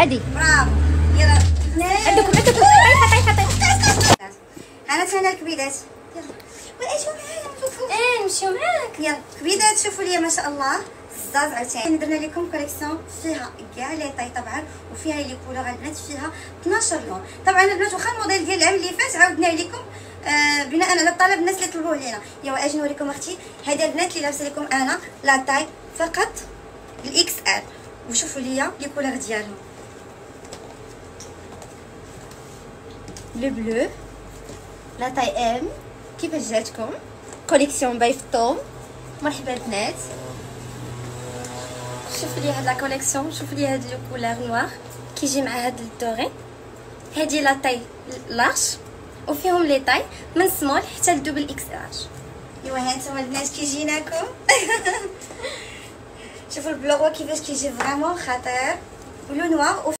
عادي. برافو. يلا عندكم طيح. انا الكبيدات. يلا واجيو معايا نشوفوا. نمشيو معاك. يلا كبيدات، شوفوا لي ما شاء الله زاز عاوتاني درنا لكم كوليكسيون فيها كاع لي طاي طبعا، وفيها لي كولور البنات، فيها 12 لون. طبعا البنات واخا الموديل ديال العام اللي فات عاودنا لكم بناء على طلب الناس اللي طلبوه لينا. يلا اجي نوريكم اختي، هذه البنات اللي لابسه لكم انا لا طاي فقط الاكس ال، وشوفوا لي لي كولور ديالهم. لو بلو لا طاي ام. كيفاش جاتكم؟ كوليكسيون باي فطوم. مرحبا البنات، شوفوا لي هاد لا كوليكسيون، شوفوا لي هاد لو كولور نوار كيجي مع هاد الدوري. هادي لا طاي لارج وفيهم لي طاي من سمول حتى لدوبل اكس لارج. ايوا ها نتوما البنات كيجيناكم. شوفوا البلوغو كيفاش كيجي فريمون خطير، ولو نوار.